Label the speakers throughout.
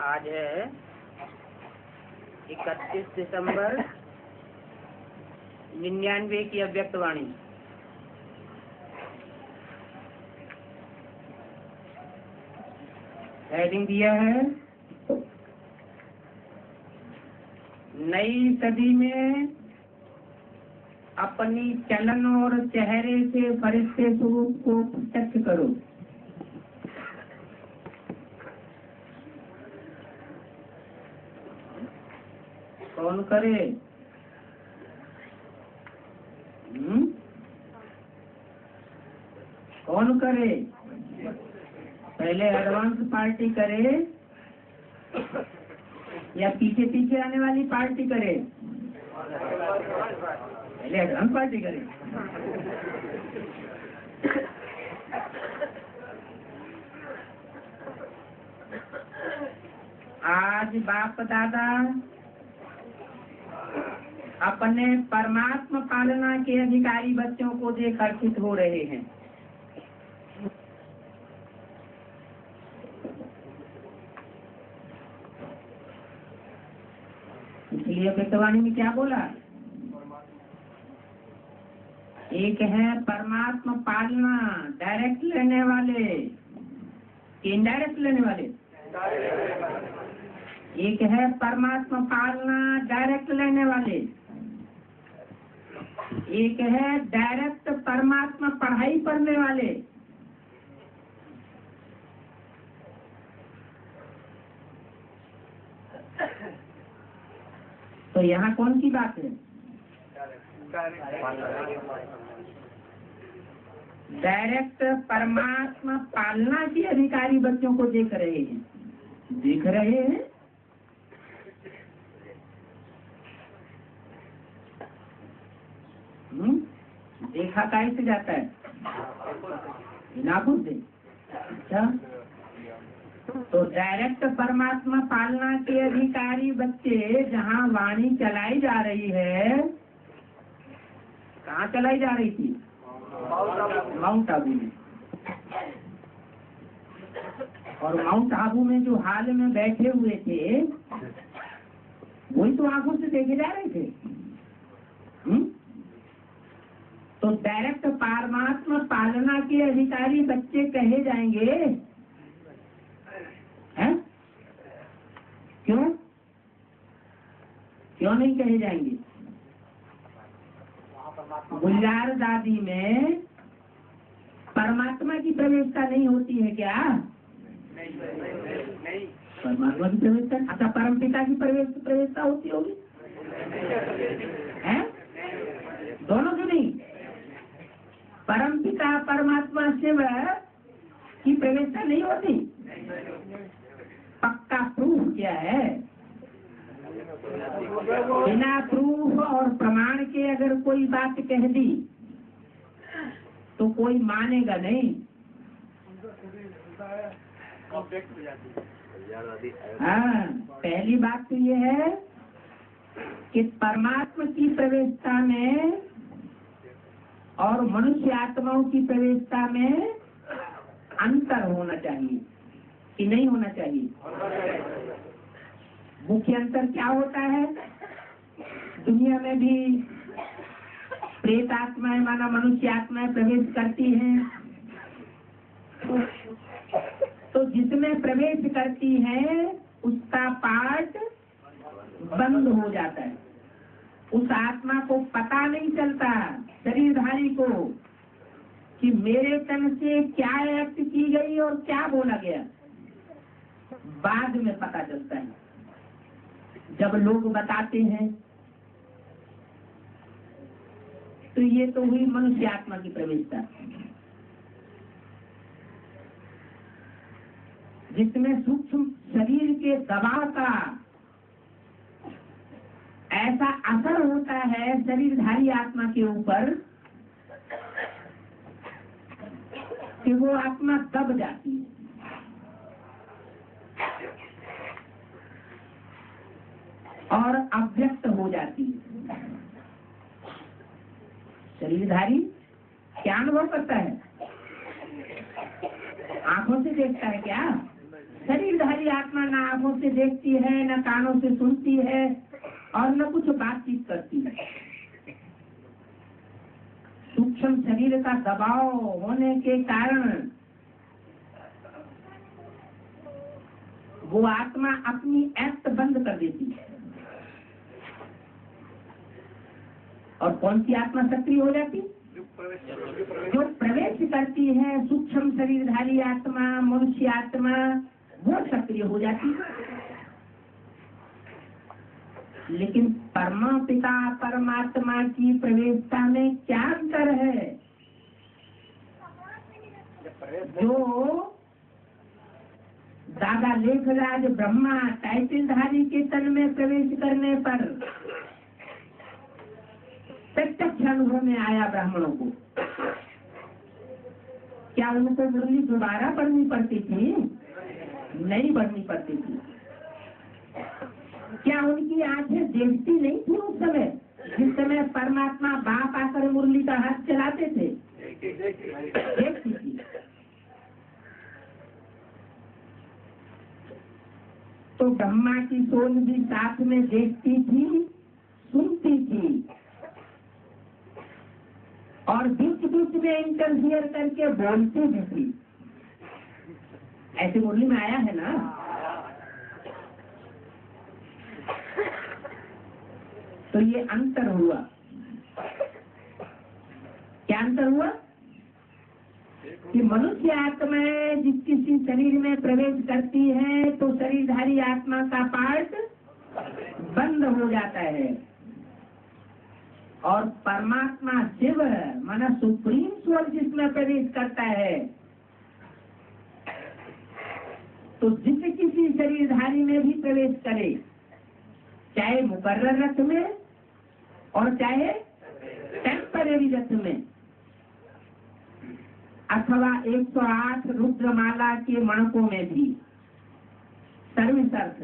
Speaker 1: आज है 31 दिसंबर 99 की अव्यक्त वाणी। हेडिंग दिया है नई सदी में अपनी चलन और चेहरे से फरिश्ते स्वरूप को प्रत्यक्ष करो। कौन करे? कौन करे? पहले एडवांस पार्टी करे या पीछे पीछे आने वाली पार्टी करे? पहले एडवांस पार्टी करे। आज बाप दादा अपने परमात्मा पालना के अधिकारी बच्चों को देख हर्षित हो रहे हैं। इसलिए पेटवाणी में क्या बोला? एक है परमात्मा पालना डायरेक्ट लेने वाले, इनडायरेक्ट लेने वाले। एक है परमात्मा पालना डायरेक्ट लेने वाले, एक है डायरेक्ट परमात्मा पढ़ाई पढ़ने वाले। तो यहाँ कौन सी बात है? डायरेक्ट परमात्मा पालना के अधिकारी बच्चों को देख रहे हैं, देख रहे हैं। देखा कैसे जाता है? नाखून से। अच्छा, तो डायरेक्ट परमात्मा पालना के अधिकारी बच्चे जहाँ वाणी चलाई जा रही है, कहाँ चलाई जा रही थी? माउंट आबू में। और माउंट आबू में जो हाल में बैठे हुए थे, वही तो आंखों से देखे जा रहे थे। तो डायरेक्ट परमात्मा पालना के अधिकारी बच्चे कहे जाएंगे, हैं? क्यों क्यों नहीं कहे जाएंगे? गुलजार दादी में परमात्मा की प्रवेशता नहीं होती है क्या? नहीं। परमात्मा की प्रवेशता, अच्छा परमपिता की प्रवेशता होती होगी, हैं? दोनों की नहीं। परमपिता परमात्मा शिव की प्रवेशता नहीं होती। पक्का प्रूफ क्या है? बिना प्रूफ और प्रमाण के अगर कोई बात कह दी तो कोई मानेगा नहीं। हाँ, पहली बात तो ये है कि परमात्मा की प्रवेशता में और मनुष्य आत्माओं की प्रवेशता में अंतर होना चाहिए कि नहीं होना चाहिए? मुख्य अंतर क्या होता है? दुनिया में भी प्रेत आत्माएं माना मनुष्य आत्माएं प्रवेश करती हैं, तो जिसमें प्रवेश करती हैं उसका पार्ट बंद हो जाता है। उस आत्मा को पता नहीं चलता, शरीरधारी को, कि मेरे तन से क्या एक्ट की गई और क्या बोला गया। बाद में पता चलता है जब लोग बताते हैं। तो ये तो हुई मनुष्य आत्मा की प्रवेशता, जिसमें सूक्ष्म शरीर के दबाव का ऐसा असर होता है शरीरधारी आत्मा के ऊपर कि वो आत्मा दब जाती है। और अव्यक्त हो जाती है। शरीरधारी क्या अनुभव करता है? आंखों से देखता है क्या? शरीरधारी आत्मा ना आंखों से देखती है, न कानों से सुनती है और न कुछ बातचीत करती है। सूक्ष्म शरीर का दबाव होने के कारण वो आत्मा अपनी एक्ट बंद कर देती है। और कौन सी आत्मा सक्रिय हो जाती? जो प्रवेश करती है सूक्ष्म शरीरधारी आत्मा, मनुष्य आत्मा, वो सक्रिय हो जाती है। लेकिन परमपिता परमात्मा की प्रवेशता में क्या अंतर है? जो दादा लेखराज ब्रह्मा टाइटलधारी के तन में प्रवेश करने पर प्रत्यक्ष अनुभव में आया ब्राह्मणों को, क्या उनको मुरली दोबारा पढ़नी पड़ती थी? नहीं पढ़नी पड़ती थी। क्या उनकी आंखें देखती नहीं थी उस समय, जिस समय परमात्मा बाप आकर मुरली का हाथ चलाते थे? देखती थी। तो ब्रह्मा की सोन भी साथ में देखती थी, सुनती थी, और बीच बीच में इंटरफियर करके बोलती भी थी। ऐसे मुरली में आया है ना। तो ये अंतर हुआ। क्या अंतर हुआ? कि मनुष्य आत्माएं जिस किसी शरीर में प्रवेश करती है तो शरीरधारी आत्मा का पार्ट बंद हो जाता है, और परमात्मा शिव माना सुप्रीम सोल जिसमें प्रवेश करता है तो जिस किसी शरीरधारी में भी प्रवेश करे, चाहे मुकर्रर रथ में और चाहे टेम्परेरी रथ में, अथवा 108 रुद्रमाला के मणकों में भी सर्वसर्थ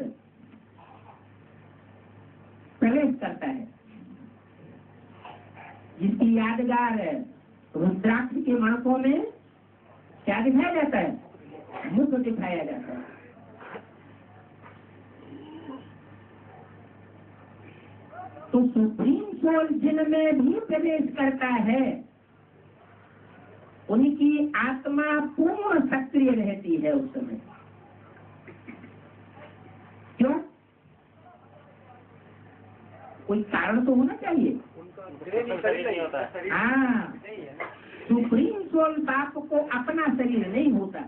Speaker 1: प्रवेश करता है। जिसकी यादगार रुद्राक्ष के मणकों में क्या दिखाया जाता है? मुख दिखाया जाता है। तो सुप्रीम सोल जिनमें भी प्रवेश करता है उनकी आत्मा पूर्ण सक्रिय रहती है उस समय। क्यों? कोई कारण तो होना चाहिए। हाँ, सुप्रीम सोल बाप को अपना शरीर नहीं होता,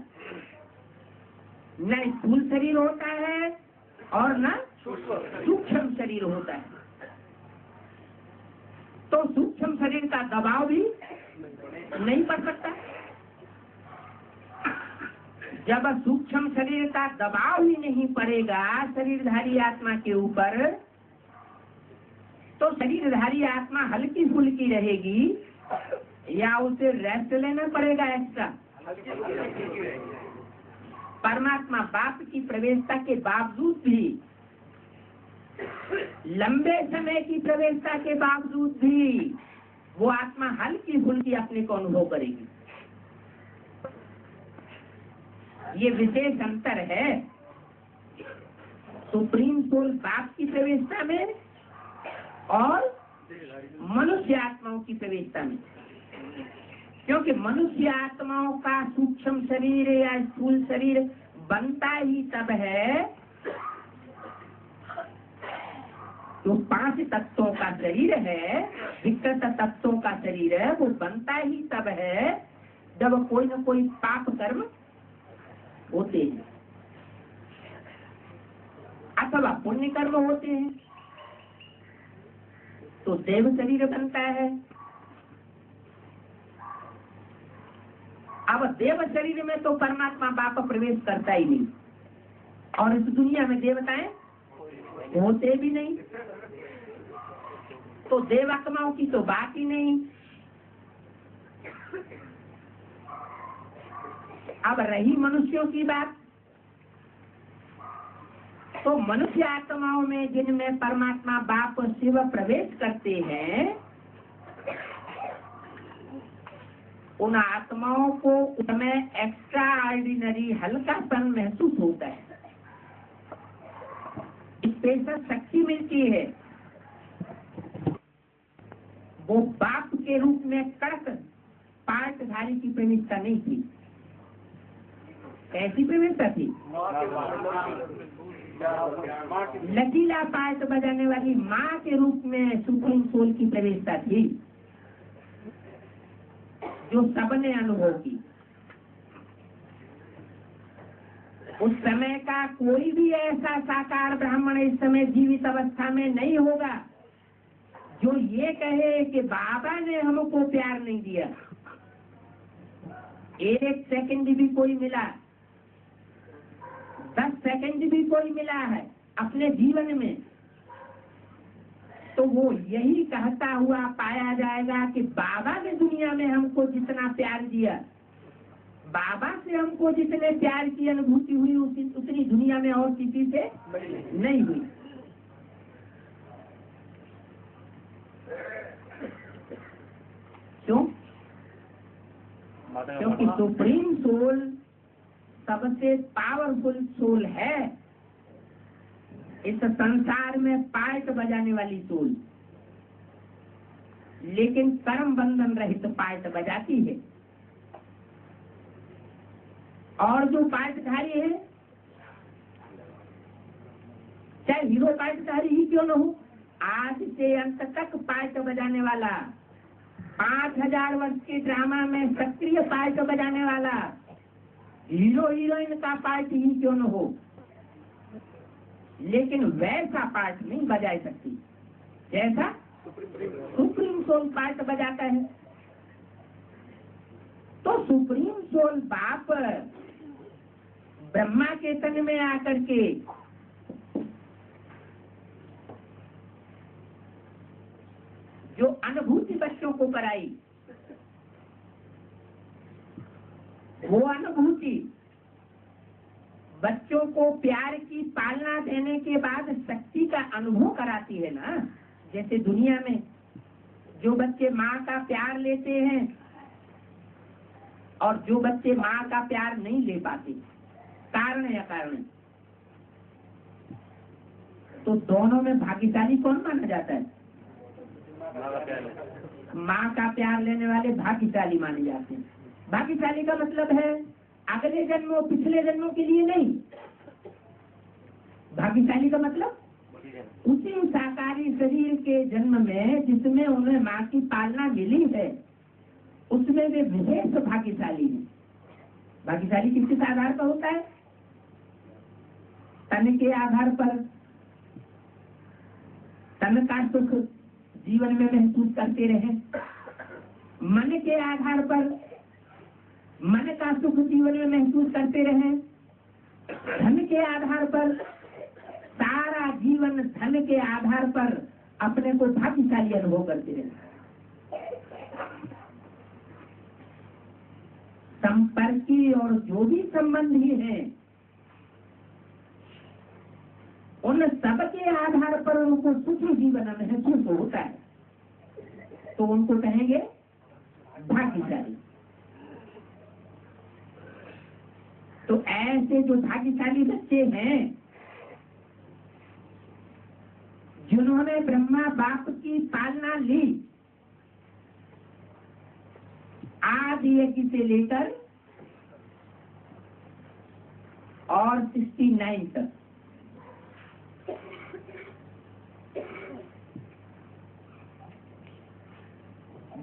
Speaker 1: न स्थूल शरीर होता है और न सूक्ष्म शरीर होता है। तो सूक्ष्म शरीर का दबाव भी नहीं पड़ सकता। जब सूक्ष्म शरीर का दबाव ही नहीं पड़ेगा शरीरधारी आत्मा के ऊपर, तो शरीरधारी आत्मा हल्की फुल्की रहेगी या उसे रेस्ट लेना पड़ेगा एक्स्ट्रा? परमात्मा बाप की प्रवेशता के बावजूद भी, लंबे समय की प्रवेशता के बावजूद भी वो आत्मा हल्की फुल्की अपने को अनुभव करेगी। ये विशेष अंतर है सुप्रीम सोल बाप की प्रवेशता में और मनुष्य आत्माओं की प्रवेशता में। क्योंकि मनुष्य आत्माओं का सूक्ष्म शरीर या स्थूल शरीर बनता ही तब है, जो 5 तत्वों का शरीर है, विकृत तत्वों का शरीर है, वो बनता ही तब है जब कोई न कोई पाप कर्म होते हैं अथवा पुण्य कर्म होते हैं, तो देव शरीर बनता है। अब देव शरीर में तो परमात्मा बाप प्रवेश करता ही नहीं, और इस दुनिया में देवताएं होते भी नहीं, तो देवात्माओं की तो बात ही नहीं। अब रही मनुष्यों की बात, तो मनुष्य आत्माओं में जिनमें परमात्मा बाप शिव प्रवेश करते हैं, उन आत्माओं को उनमें एक्स्ट्रा ऑर्डिनरी हल्कापन महसूस होता है, स्पेशल शक्ति मिलती है। वो बाप के रूप में कड़क पाठधारी की प्रवेशता नहीं थी। कैसी प्रवेशता थी? लचीला पाठ बजाने वाली माँ के रूप में सुप्रीम सोल की प्रवेशता थी, जो सबने अनुभव की। उस समय का कोई भी ऐसा साकार ब्राह्मण इस समय जीवित अवस्था में नहीं होगा जो ये कहे कि बाबा ने हमको प्यार नहीं दिया। 1 सेकंड भी कोई मिला, 10 सेकंड भी कोई मिला है अपने जीवन में, तो वो यही कहता हुआ पाया जाएगा कि बाबा ने दुनिया में हमको जितना प्यार दिया बाबा से हमको जितने प्यार की अनुभूति हुई उतनी दुनिया में और किसी से नहीं हुई। क्यों? क्योंकि सुप्रीम सोल सबसे पावरफुल सोल है इस संसार में, पार्ट बजाने वाली सोल, लेकिन कर्म बंधन रहित पार्ट बजाती है। और जो पार्टधारी है, चाहे हीरो पार्टधारी ही क्यों न हो, आज से अंत तक पार्ट बजाने वाला, 5000 वर्ष के ड्रामा में सक्रिय पार्ट बजाने वाला, हीरो हीरोइन का पार्ट ही क्यों न हो, लेकिन वैसा पार्ट नहीं बजा सकती जैसा सुप्रीम सोल पार्ट बजाता है। तो सुप्रीम सोल बाप ब्रह्मा के तन में आकर के जो अनुभूति बच्चों को कराई, वो अनुभूति बच्चों को प्यार की पालना देने के बाद शक्ति का अनुभव कराती है ना। जैसे दुनिया में जो बच्चे माँ का प्यार लेते हैं और जो बच्चे माँ का प्यार नहीं ले पाते, कारण या कारण, तो दोनों में भाग्यशाली कौन माना जाता है? माँ का प्यार लेने वाले भाग्यशाली माने जाते हैं। भाग्यशाली का मतलब है अगले जन्मों पिछले जन्मों के लिए नहीं। भाग्यशाली का मतलब उसी साकारी शरीर के जन्म में जिसमें उन्हें माँ की पालना मिली है, उसमें वे विशेष भाग्यशाली हैं। भाग्यशाली किस आधार पर होता है? तन के आधार पर, तन का सुख जीवन में महसूस करते रहे, मन के आधार पर मन का सुख जीवन में महसूस करते रहे, धन के आधार पर सारा जीवन धन के आधार पर अपने को भाग्यशाली अनुभव करते रहे। संपर्की और जो भी संबंधी हैं, उन सब के आधार पर उनको सुख जीवन महसूस होता है, तो उनको कहेंगे भाग्यशाली। तो ऐसे जो भाग्यशाली बच्चे हैं जिन्होंने ब्रह्मा बाप की पालना ली, आदि यज्ञ से लेकर और 69 तक,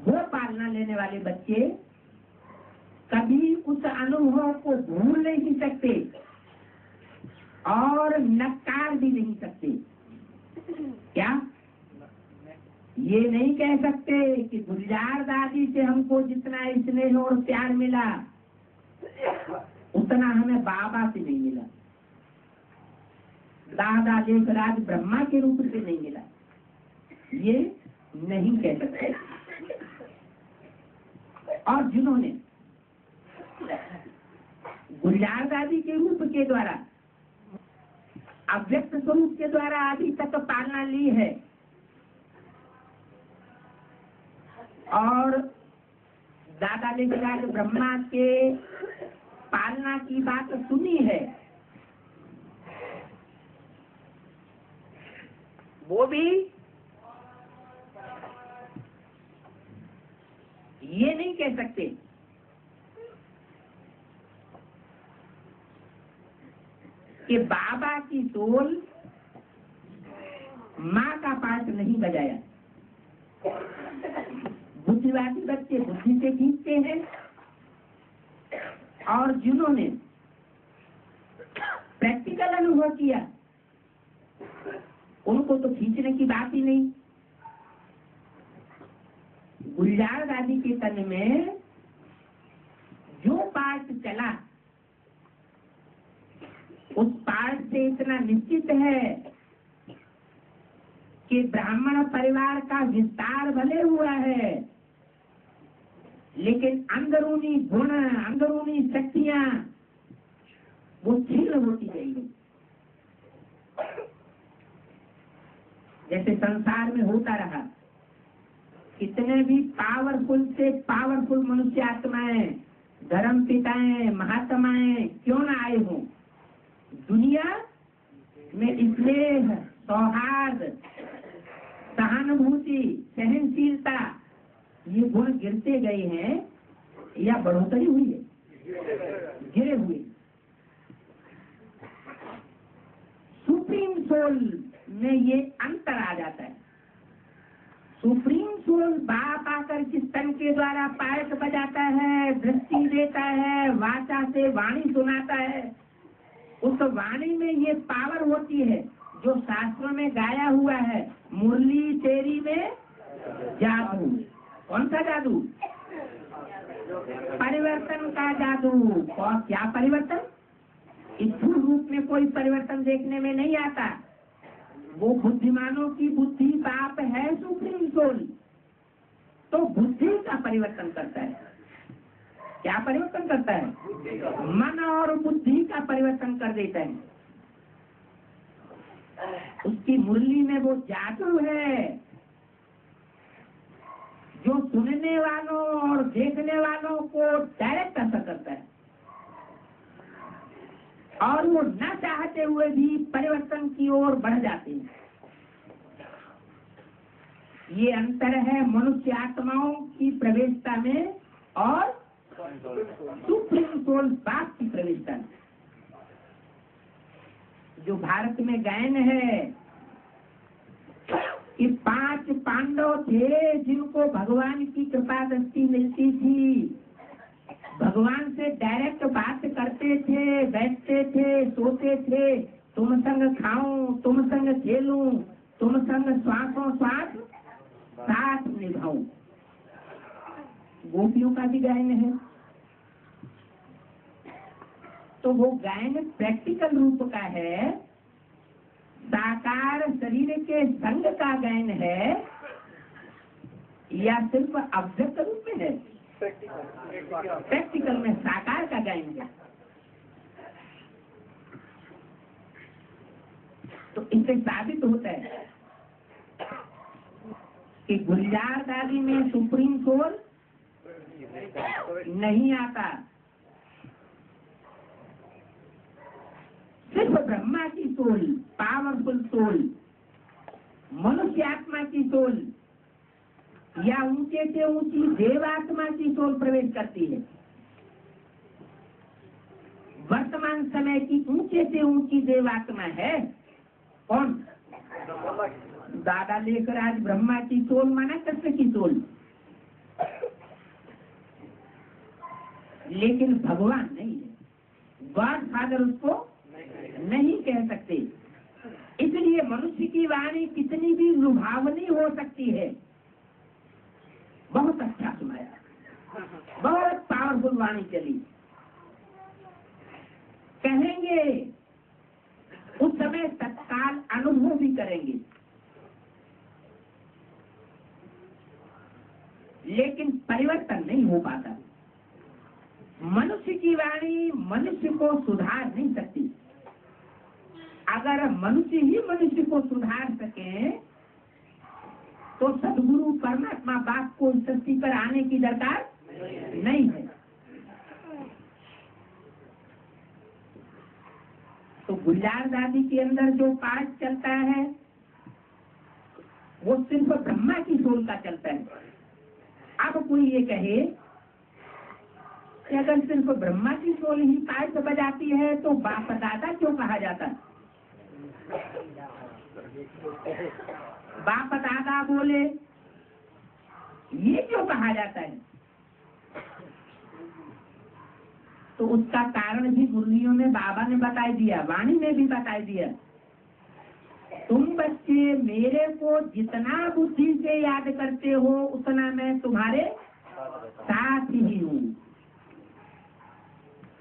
Speaker 1: वो पालना लेने वाले बच्चे कभी उस अनुभव को भूल नहीं सकते और नकार भी नहीं सकते। क्या ये नहीं कह सकते कि गुलजार दादी से हमको जितना स्नेह और प्यार मिला उतना हमें बाबा से नहीं मिला, दादा देवराज ब्रह्मा के रूप से नहीं मिला, ये नहीं कह सकते। और जिन्होंने गुलजार दादी के रूप के द्वारा, अव्यक्त स्वरूप के द्वारा अभी तक पालना ली है और दादा देवराज ब्रह्मा के पालना की बात सुनी है, वो भी ये नहीं कह सकते कि बाबा की सोल माँ का पार्ट नहीं बजाया। बुद्धिवादी बच्चे बुद्धि से खींचते हैं और जिन्होंने प्रैक्टिकल अनुभव किया उनको तो खींचने की बात ही नहीं। गुलजार दादी के तन में जो पार्ट चला उस पार्ट से इतना निश्चित है कि ब्राह्मण परिवार का विस्तार भले हुआ है, लेकिन अंदरूनी गुण, अंदरूनी शक्तियां वो छीन होती गई है। जैसे संसार में होता रहा, कितने भी पावरफुल से पावरफुल मनुष्य आत्माएं, धर्म पिताएं, महात्माएं क्यों ना आए हों, दुनिया में स्नेह, सौहार्द, सहानुभूति, सहनशीलता, ये गुण गिरते गए हैं या बढ़ोतरी हुई है? गिरे हुए। सुप्रीम सोल में ये अंतर आ जाता है। सुप्रीम सोल बाप आकर के स्तन के द्वारा पायक बजाता है, दृष्टि देता है, वाचा से वाणी सुनाता है। उस वाणी में ये पावर होती है जो शास्त्रों में गाया हुआ है, मुरली तेरी में जादू। कौन सा जादू? परिवर्तन का जादू। और क्या परिवर्तन? स्थूल रूप में कोई परिवर्तन देखने में नहीं आता। वो बुद्धिमानों की बुद्धि बाप है सुप्रीम सोल, तो बुद्धि का परिवर्तन करता है। क्या परिवर्तन करता है? मन और बुद्धि का परिवर्तन कर देता है। उसकी मुरली में वो जादू है जो सुनने वालों और देखने वालों को डायरेक्ट असर करता है, और वो न चाहते हुए भी परिवर्तन की ओर बढ़ जाते हैं। ये अंतर है मनुष्य आत्माओं की प्रवेशता में और सुप्रीम सोल बाप की प्रवेशता में। जो भारत में गायन है कि 5 पांडव थे जिनको भगवान की कृपा दृष्टि मिलती थी, भगवान से डायरेक्ट बात करते थे, बैठते थे, सोते थे, तुम संग खाऊं, तुम संग खेलूं, तुम संग श्वासों श्वास साथ निभाऊं। गोपियों का भी गायन है। तो वो गायन प्रैक्टिकल रूप का है, साकार शरीर के संग का गायन है, या सिर्फ अव्यक्त रूप में है? प्रैक्टिकल में साकार का गायन है। तो इससे साबित होता है कि गुलजार दादी में सुप्रीम सोल नहीं आता, सिर्फ ब्रह्मा की सोल, पावरफुल सोल, मनुष्य आत्मा की सोल या ऊंचे से ऊंची देवात्मा की सोल प्रवेश करती है। वर्तमान समय की ऊंचे से ऊंची देवात्मा है कौन? दादा लेकर आज ब्रह्मा की सोल माना कृष्ण की सोल, लेकिन भगवान नहीं है, गॉड फादर उसको नहीं कह सकते। इसलिए मनुष्य की वाणी कितनी भी लुभावनी हो सकती है। बहुत अच्छा सुनाया, बहुत पावरफुल वाणी चली, कहेंगे उस समय तत्काल अनुभव भी करेंगे, लेकिन परिवर्तन नहीं हो पाता। मनुष्य की वाणी मनुष्य को सुधार नहीं सकती। अगर मनुष्य ही मनुष्य को सुधार सके तो सदगुरु परमात्मा बाप को इस सृष्टि पर आने की दरकार नहीं है। तो गुलजार दादी के अंदर जो पाठ चलता है वो सिर्फ ब्रह्मा की सोल का चलता है। अब कोई ये कहे कि अगर सिर्फ ब्रह्मा की सोल ही पाठ बजाती है तो बाप दादा क्यों कहा जाता? बाप दादा बोले ये क्यों कहा जाता है? तो उसका कारण भी मुरलियों में बाबा ने बता दिया, वाणी में भी बता दिया। तुम बच्चे मेरे को जितना बुद्धि से याद करते हो उतना मैं तुम्हारे साथ ही हूँ।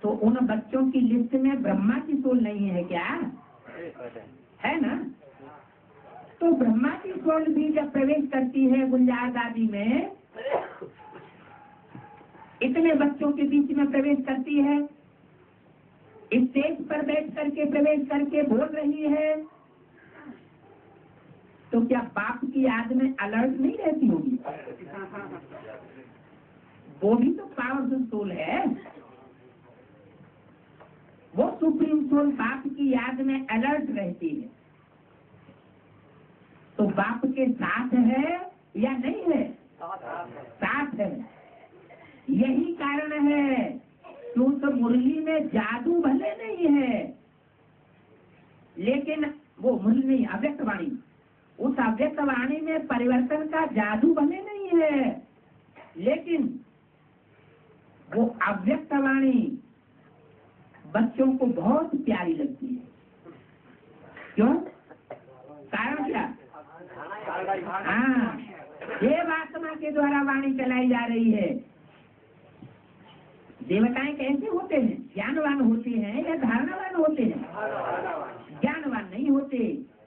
Speaker 1: तो उन बच्चों की लिस्ट में ब्रह्मा की सोल नहीं है क्या? है ना? तो ब्रह्मा की सोल भी जब प्रवेश करती है गुलजार दादी में इतने बच्चों के बीच में प्रवेश करती है, स्टेज पर बैठ करके प्रवेश करके बोल रही है, तो क्या बाप की याद में अलर्ट नहीं रहती होगी? वो भी तो पावरफुल सोल है, वो सुप्रीम सोल बाप की याद में अलर्ट रहती है। तो बाप के साथ है या नहीं है? साथ है। यही कारण है कि उस मुरली में जादू भले नहीं है, लेकिन वो मुरली नहीं, अव्यक्त वाणी, उस अव्यक्त वाणी में परिवर्तन का जादू भले नहीं है, लेकिन वो अव्यक्त वाणी बच्चों को बहुत प्यारी लगती है। क्यों? कारण क्या? हाँ, देवात्मा के द्वारा वाणी चलाई जा रही है। देवताएं कैसे होते हैं? ज्ञानवान होते हैं या धारणावान होते हैं? ज्ञानवान नहीं होते,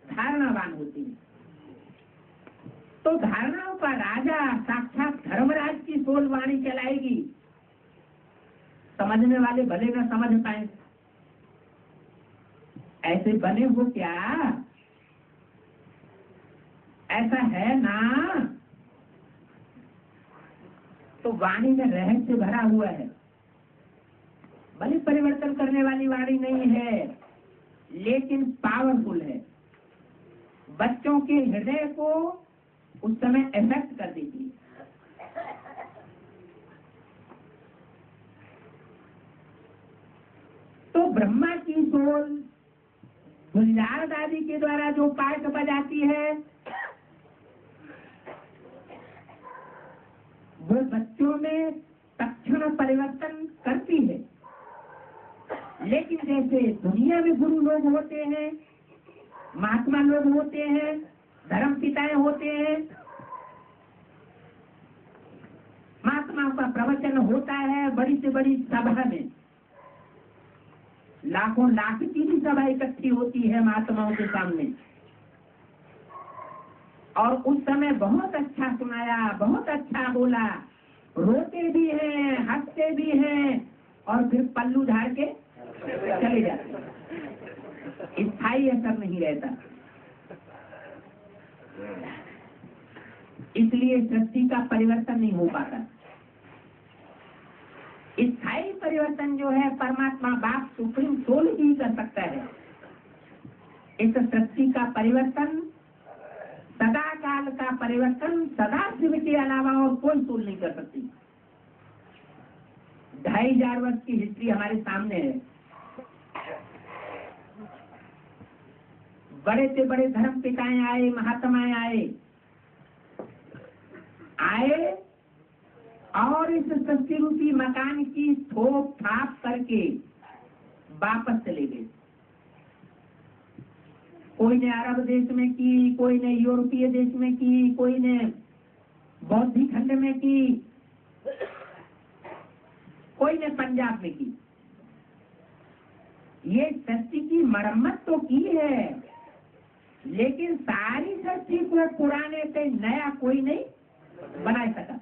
Speaker 1: धारणावान होते हैं। तो धारणाओं का राजा साक्षात धर्मराज की सोल वाणी चलाएगी। समझने वाले भले न समझ पाए, ऐसे बने हो क्या? ऐसा है ना? तो वाणी में रहस्य भरा हुआ है। भले परिवर्तन करने वाली वाणी नहीं है, लेकिन पावरफुल है। बच्चों के हृदय को उस समय इफेक्ट कर देती है। तो ब्रह्मा की सोल गुलजार दादी के द्वारा जो पाठ बजाती है, वो बच्चों में तत्क्षण परिवर्तन करती है। लेकिन जैसे दुनिया में गुरु लोग होते हैं, महात्मा लोग होते हैं, धर्म पिताएं होते हैं, महात्माओं का प्रवचन होता है बड़ी से बड़ी सभा में, लाखों लाख की भी सभा इकट्ठी होती है महात्माओं के सामने, और उस समय बहुत अच्छा सुनाया, बहुत अच्छा बोला, रोते भी हैं, हंसते भी हैं, और फिर पल्लू झाड़ के चले जाते। स्थायी असर नहीं रहता। इसलिए सृष्टि का परिवर्तन नहीं हो पाता। स्थायी परिवर्तन जो है परमात्मा बाप सुप्रीम सोल ही कर सकता है। इस सृष्टि का परिवर्तन, सदा काल का परिवर्तन सदा शिव के अलावा और कोई सोल नहीं कर सकती। 2500 वर्ष की हिस्ट्री हमारे सामने है। बड़े से बड़े धर्म पिताएं आए, महात्माएं आए और इस सृष्टि रूपी मकान की थोप थाप करके वापस चले गए। कोई ने अरब देश में की, कोई ने यूरोपीय देश में की, कोई ने बौद्ध खंड में की, कोई ने पंजाब में की। ये सृष्टि की मरम्मत तो की है, लेकिन सारी सृष्टि को पुराने से नया कोई नहीं बना सका।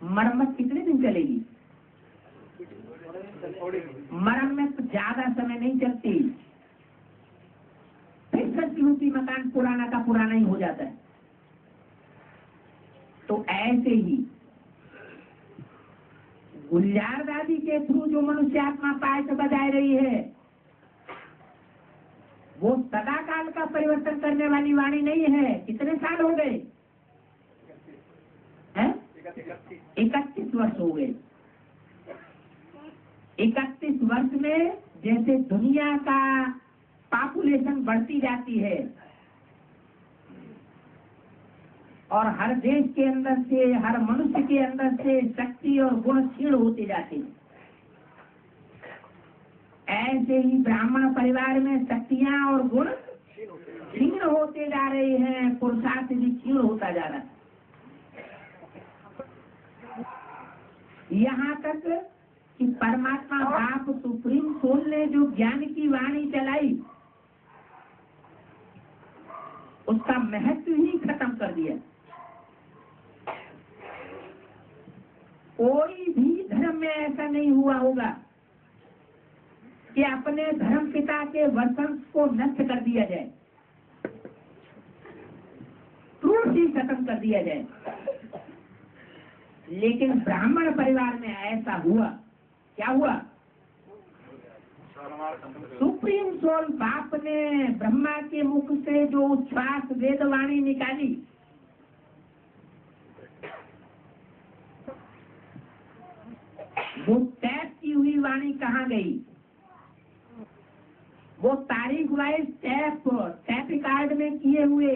Speaker 1: मरम्मत कितने दिन चलेगी? मरम्मत ज्यादा समय नहीं चलती, फिर सृष्टि रूपी मकान पुराना का पुराना ही हो जाता है। तो ऐसे ही गुलजार दादी के थ्रू जो मनुष्य आत्मा पाठ बजाय रही है, वो सदा काल का परिवर्तन करने वाली वाणी नहीं है। कितने साल हो गए? 31 वर्ष हो गए। 31 वर्ष में जैसे दुनिया का पॉपुलेशन बढ़ती जाती है और हर देश के अंदर से, हर मनुष्य के अंदर से शक्ति और गुण क्षीण होते जाते हैं, ऐसे ही ब्राह्मण परिवार में शक्तियां और गुण क्षीण होते जा रहे हैं, पुरुषार्थ भी क्षीण होता जा रहा है। यहाँ तक कि परमात्मा बाप सुप्रीम सोल ने जो ज्ञान की वाणी चलाई, उसका महत्व ही खत्म कर दिया। कोई भी धर्म में ऐसा नहीं हुआ होगा कि अपने धर्म पिता के वर्षन को नष्ट कर दिया जाए, टूट ही खत्म कर दिया जाए। लेकिन ब्राह्मण परिवार में ऐसा हुआ। क्या हुआ? सुप्रीम सोल बाप ने ब्रह्मा के मुख से जो उच्छ्वास वेदवाणी निकाली, वो टैप की हुई वाणी कहाँ गई? वो तारीख वाइज टैप रिकॉर्ड में किए हुए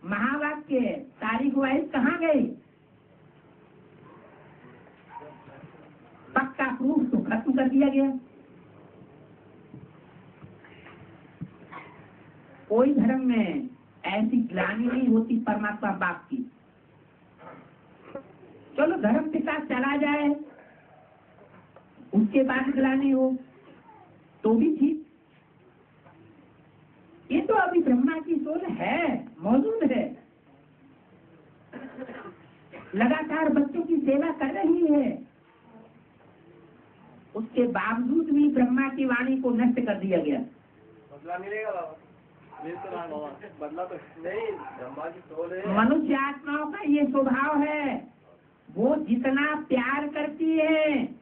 Speaker 1: महावाक्य तारीख वाइज कहाँ गए? पक्का प्रूफ तो खत्म कर दिया गया। कोई धर्म में ऐसी ग्लानि नहीं होती परमात्मा बाप की। चलो धर्म पिता चला जाए, उसके बाद ग्लानि हो तो भी ठीक। ये तो अभी ब्रह्मा की सोल है, मौजूद है, लगातार बच्चों की सेवा कर रही है। उसके बावजूद भी ब्रह्मा की वाणी को नष्ट कर दिया गया।
Speaker 2: बदला मिलेगा बाबा? बदला तो नहीं, ब्रह्मा की सोल है।
Speaker 1: मनुष्य आत्माओं का ये स्वभाव है, वो जितना प्यार करती है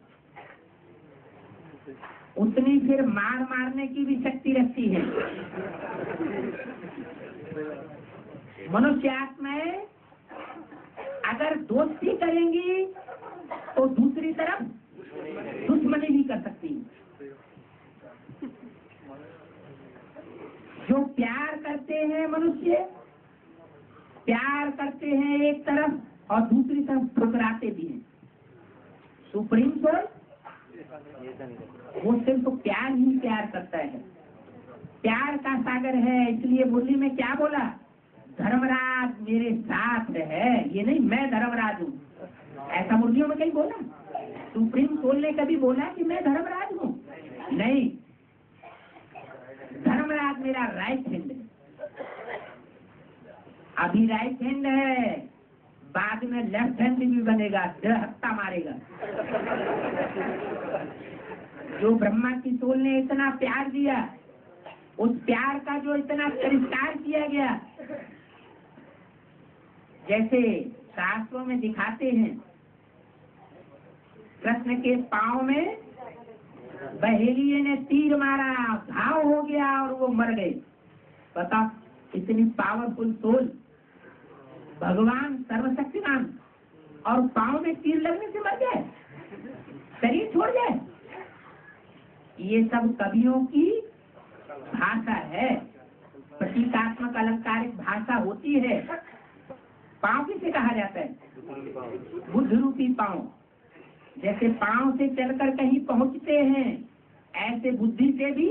Speaker 1: उतनी फिर मारने की भी शक्ति रखती है। मनुष्य आत्माएं अगर दोस्ती करेंगी तो दूसरी तरफ दुश्मनी भी कर सकती है। जो प्यार करते हैं मनुष्य, प्यार करते हैं एक तरफ और दूसरी तरफ ठुकराते भी हैं। सुप्रीम सोल वो सिर्फ प्यार ही प्यार करता है, प्यार का सागर है। इसलिए मुरली में क्या बोला? धर्मराज मेरे साथ है, ये नहीं मैं धर्मराज हूँ। ऐसा मुरलियों में कहीं बोला? सुप्रीम सोल ने कभी बोला कि मैं धर्मराज हूँ? नहीं, धर्मराज मेरा राइट हैंड है। अभी राइट हैंड है, बाद में लेफ्ट हैंड भी बनेगा, हत्ता मारेगा। जो ब्रह्मा की सोल ने इतना प्यार दिया, उस प्यार का जो इतना तिरस्कार किया गया, जैसे शास्त्रों में दिखाते हैं, कृष्ण के पांव में बहेलिये ने तीर मारा, घाव हो गया और वो मर गए। पता, इतनी पावरफुल सोल, भगवान सर्वशक्तिमान, और पांव में तीर लगने से मर जाए, शरीर छोड़ जाए। ये सब कवियों की भाषा है, प्रतीकात्मक अलंकारिक भाषा होती है। पांव किसे कहा जाता है? बुद्ध रूपी पांव। जैसे पांव से चलकर कहीं पहुंचते हैं, ऐसे बुद्धि से भी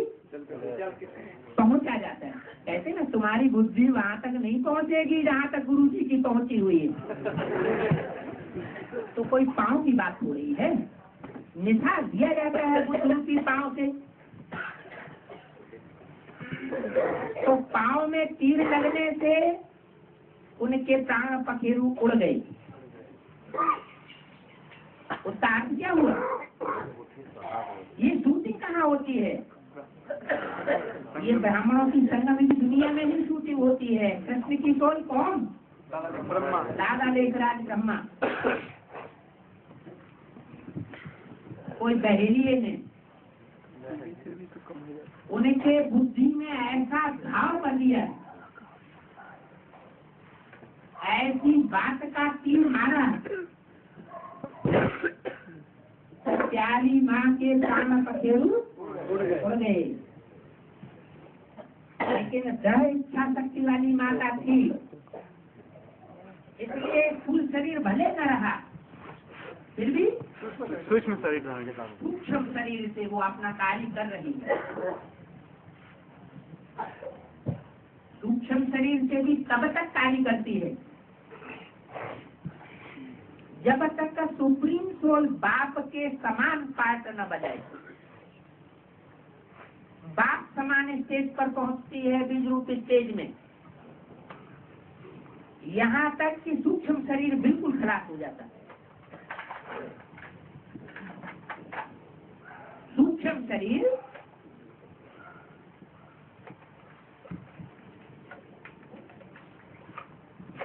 Speaker 1: पहुंचा जाता है। ऐसे ना तुम्हारी बुद्धि वहां तक नहीं पहुंचेगी जहां तक गुरु जी की पहुंची हुई है। तो कोई पांव की बात हो रही है, निशान दिया जाता है बुद्ध रूपी पांव से। तो पांव में तीर लगने से उनके प्राण पखेरु उड़ गए। उसका अर्थ क्या हुआ? ये शूटिंग कहाँ होती है? ये ब्राह्मणों की संगम की दुनिया में ही शूटिंग होती है। कृष्ण की सोल कौन? दादा लेखराज ब्रह्मा। कोई बहेलिये ने उनके बुद्धि में ऐसा घाव कर दिया, ऐसी बात का तीर मारा, प्यारी माँ के प्राण पखेरु उड़ गए। लेकिन दृढ़ इच्छा शक्ति वाली माता थी, इसलिए फूल शरीर भले न रहा, फिर भी
Speaker 2: सूक्ष्म शरीर रहने के कारण
Speaker 1: सूक्ष्म शरीर से वो अपना कार्य कर रही है। सूक्ष्म शरीर से भी तब तक कार्य करती है जब तक का सुप्रीम सोल बाप के समान पाठ न बजाए। बाप समान स्टेज पर पहुंचती है बीज रूप स्टेज में, यहाँ तक कि सूक्ष्म शरीर बिल्कुल खराब हो जाता है। शरीर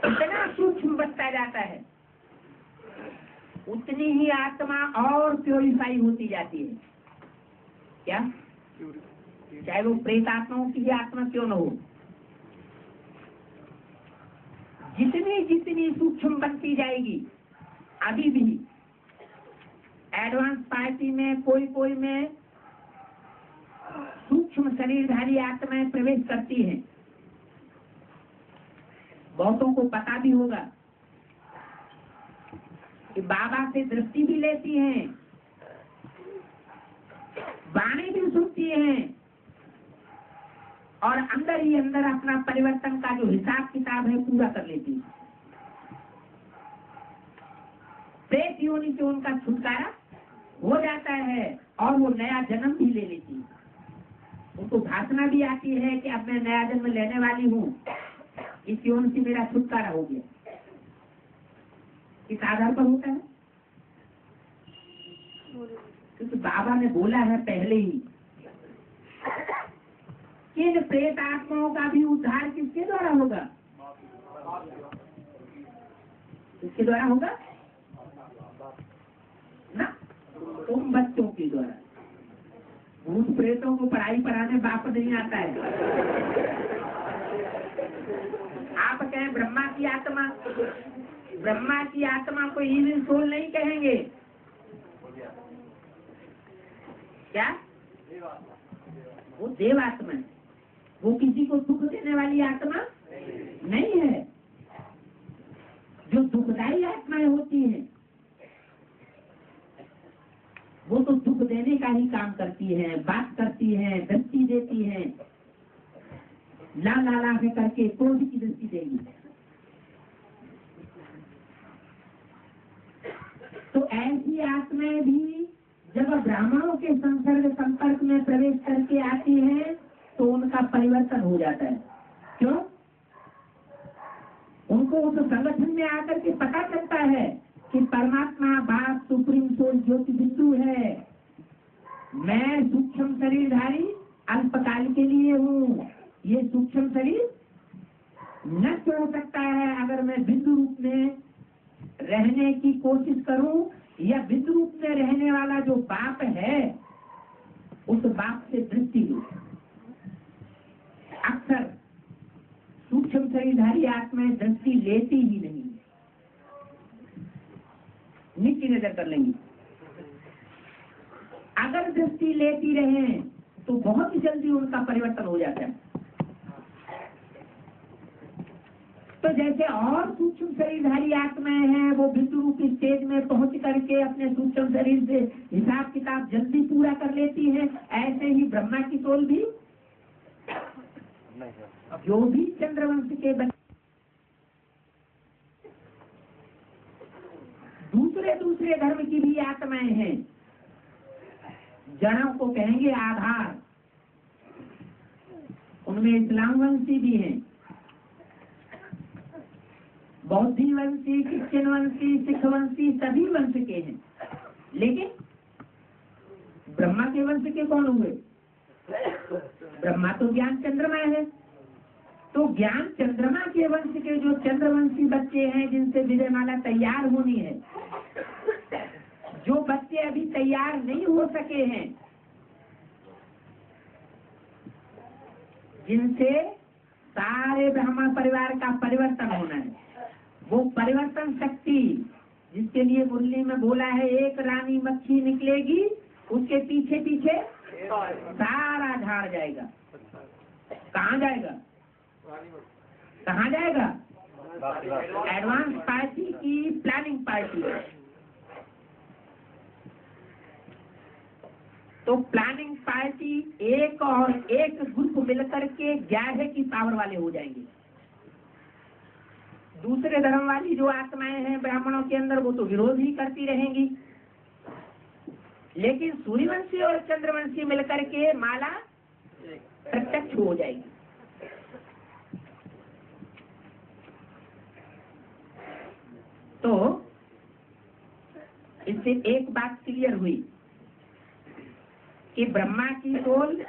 Speaker 1: इतना सूक्ष्म बनता जाता है, उतनी ही आत्मा और प्योरीफाई होती जाती है। क्या? चाहे वो प्रेत आत्माओं की भी आत्मा क्यों न हो, जितनी जितनी सूक्ष्म बनती जाएगी, अभी भी एडवांस पार्टी में कोई कोई में सूक्ष्म शरीरधारी आत्माएं प्रवेश करती हैं। बहुतों को पता भी होगा कि बाबा से दृष्टि भी लेती हैं, वाणी भी सुनती हैं, और अंदर ही अंदर अपना परिवर्तन का जो हिसाब किताब है पूरा कर लेती है। प्रेत योनि से उनका छुटकारा हो जाता है और वो नया जन्म भी ले लेती है। उनको भाषणा भी आती है कि अब मैं नया जन्म लेने वाली हूँ, इस योनि से मेरा छुटकारा हो गया। किस आधार पर होता है? क्योंकि बाबा ने बोला है पहले ही कि इन प्रेत आत्माओं का भी उद्धार किसके द्वारा होगा? किसके द्वारा होगा ना? तुम बच्चों के द्वारा। भूत प्रेतों को पढ़ाई पढ़ाने बाप नहीं आता है। आप कहें ब्रह्मा की आत्मा, ब्रह्मा की आत्मा को इविल सोल नहीं कहेंगे। क्या? वो देव आत्मा है, वो किसी को दुख देने वाली आत्मा नहीं है। जो दुखदायी आत्माएं होती हैं वो तो दुख देने का ही काम करती हैं, बात करती हैं, दृष्टि देती हैं, ला ला ला के करके क्रोध की दृष्टि देगी। तो ऐसी आत्माएं भी जब ब्राह्मणों के संपर्क में प्रवेश करके आती हैं तो उनका परिवर्तन हो जाता है। क्यों? उनको उस संगठन में आकर के पता चलता है कि परमात्मा बाप सुप्रीम सोल ज्योति बिंदु है, मैं सूक्ष्म शरीरधारी अल्पकाल के लिए हूँ। ये सूक्ष्म शरीर नष्ट हो सकता है अगर मैं बिंदु रूप में रहने की कोशिश करूं, या बिंदु रूप में रहने वाला जो बाप है उस बाप से दृष्टि लूं। अक्सर सूक्ष्म शरीरधारी आत्माएं दृष्टि लेती ही नहीं, नीची नजर कर लेंगी। अगर दृष्टि लेती रहे तो बहुत जल्दी उनका परिवर्तन हो जाता है। तो जैसे और सूक्ष्म शरीरधारी आत्माएं हैं वो बिंदु रूप स्टेज में पहुंच करके अपने सूक्ष्म शरीर से हिसाब किताब जल्दी पूरा कर लेती हैं, ऐसे ही ब्रह्मा की सोल भी जो भी चंद्रवंश के बच्चे दूसरे दूसरे धर्म की भी आत्माएं हैं, जड़ों को कहेंगे आधार, उनमें इस्लाम वंशी भी हैं, बौद्धी वंशी, क्रिश्चियन वंशी, सिख वंशी, सभी वंश के हैं। लेकिन ब्रह्मा के वंश के कौन हुए? ब्रह्मा तो ज्ञान चंद्रमा है। तो ज्ञान चंद्रमा के वंश के जो चंद्रवंशी बच्चे हैं जिनसे विजयमाला तैयार होनी है, जो बच्चे अभी तैयार नहीं हो सके हैं, जिनसे सारे ब्रह्मा परिवार का परिवर्तन होना है, वो परिवर्तन शक्ति जिसके लिए मुरली में बोला है एक रानी मक्खी निकलेगी, उसके पीछे पीछे सारा झाड़ जाएगा। कहाँ जाएगा? कहाँ जाएगा? एडवांस पार्टी की प्लानिंग पार्टी। तो प्लानिंग पार्टी एक और एक ग्रुप मिलकर के 11 की पावर वाले हो जाएंगे। दूसरे धर्म वाली जो आत्माएं हैं ब्राह्मणों के अंदर वो तो विरोध ही करती रहेंगी, लेकिन सूर्यवंशी और चंद्रवंशी मिलकर के माला प्रत्यक्ष हो जाएगी। तो इससे एक बात क्लियर हुई कि ब्रह्मा की सोल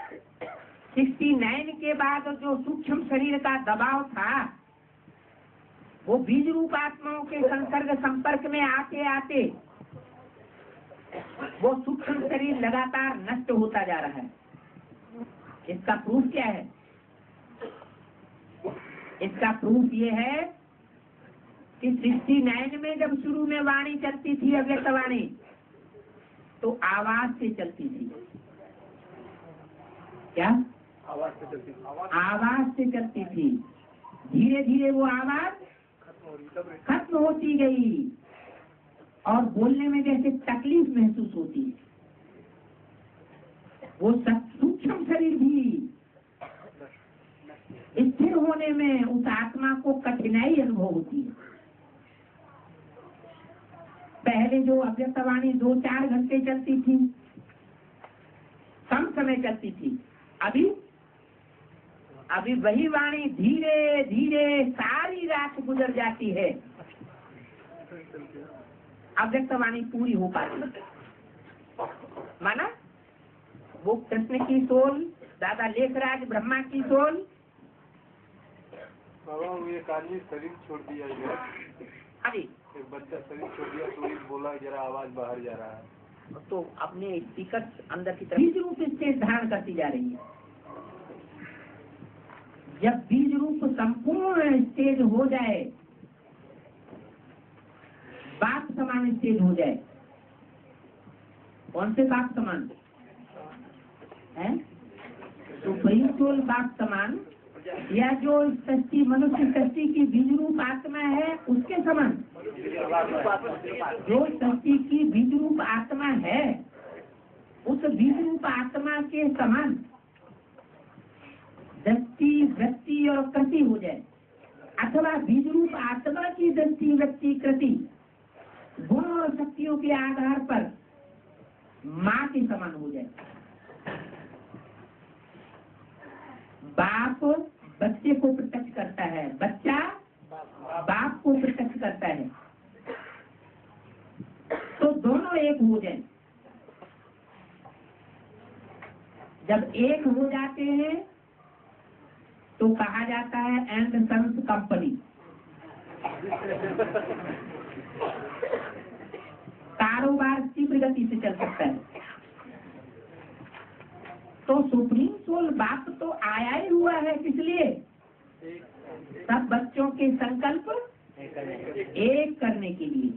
Speaker 1: 69 के बाद जो सूक्ष्म शरीर का दबाव था वो बीज रूप आत्माओं के संसर्ग संपर्क में आते आते वो सूक्ष्म शरीर लगातार नष्ट होता जा रहा है। इसका प्रूफ क्या है? इसका प्रूफ ये है कि 69 में जब शुरू में वाणी चलती थी, अव्यक्त वाणी, तो आवाज से चलती थी। क्या?
Speaker 2: आवाज से चलती
Speaker 1: आवाज से चलती थी। धीरे धीरे वो आवाज खत्म होती गई और बोलने में जैसे तकलीफ महसूस होती है। वो सूक्ष्म शरीर भी स्थिर होने में उस आत्मा को कठिनाई अनुभव होती है। पहले जो अव्यक्तवाणी 2-4 घंटे चलती थी, कम समय चलती थी, अभी वही वाणी धीरे धीरे सारी रात गुजर जाती है, अव्यक्तवाणी पूरी हो पाती। माना वो कृष्ण की सोल, दादा लेखराज ब्रह्मा की सोल,
Speaker 2: बाबा ये काली शरीर छोड़ दिया इधर,
Speaker 1: अभी
Speaker 2: एक बच्चा शरीर छोड़ दिया तो ये बोला जरा आवाज बाहर जा रहा है,
Speaker 1: तो अपने स्पीकर अंदर की तरफ बीज रूप स्टेज धारण करती जा रही है। जब बीज रूप संपूर्ण स्टेज हो जाए, बाप समान स्टेज हो जाए, कौन से बाप समान है? सुप्रीम सोल बाप समान, या जो सृष्टि मनुष्य सृष्टि की बीज रूप आत्मा है उसके समान। जो सृष्टि की बीज रूप आत्मा है उस बीज रूप आत्मा के समान दृष्टि वृत्ति और कृति हो जाए, अथवा बीज रूप आत्मा की दृष्टि वृत्ति कृति गुण और शक्तियों के आधार पर माँ के समान हो जाए। बाप बच्चे को प्रत्यक्ष करता है, बच्चा बाप को प्रत्यक्ष करता है, तो दोनों एक हो जाए। जब एक हो जाते हैं तो कहा जाता है एंड सन्स कंपनी। कारोबार तीव्र गति से चल सकता है। तो सुप्रीम सोल बाप तो आया ही हुआ है, किस लिए? सब बच्चों के संकल्प एक करने के लिए।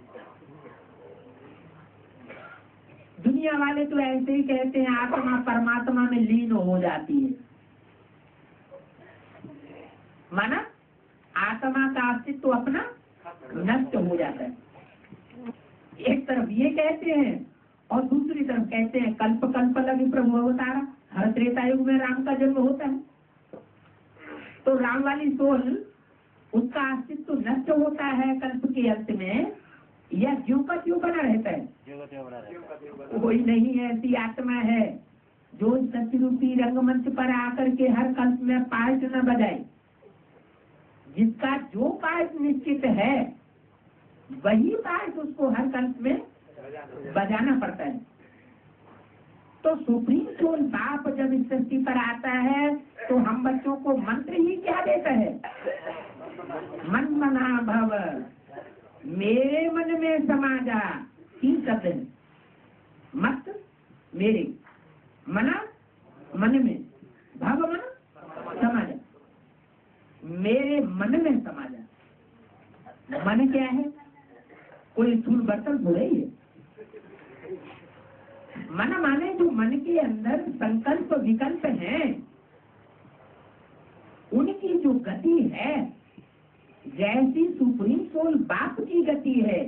Speaker 1: दुनिया वाले तो ऐसे ही कहते हैं आत्मा परमात्मा में लीन हो जाती है। माना आत्मा का अस्तित्व तो अपना नष्ट हो जाता है। एक तरफ ये कहते हैं और दूसरी तरफ कहते हैं कल्प कल्प लगी प्रभु अवतारा, हर त्रेता युग में राम का जन्म होता है। तो राम वाली सोल, उसका अस्तित्व तो नष्ट होता है कल्प के अंत में, या ज्यों का त्यों बना रहता है? कोई नहीं ऐसी आत्मा है जो सत्य रूपी रंगमंच पर आकर के हर कल्प में पार्ट न बजाए। जिसका जो पार्ट निश्चित है वही पार्ट उसको हर कल्प में बजाना पड़ता है। तो सुप्रीम सोल बाप जब इस सृष्टि पर आता है तो हम बच्चों को मंत्र ही क्या देता है? मन मना भव, मेरे मन में समा जा। 3 शब्द है, मत मेरे, मना मन में, भव मन समा जा, मेरे मन में समा जा। मन क्या है? कोई स्थूल बर्तन थोड़ा ही है। मन माने जो मन के अंदर संकल्प विकल्प हैं, उनकी जो गति है, जैसी सुप्रीम सोल बाप की गति है,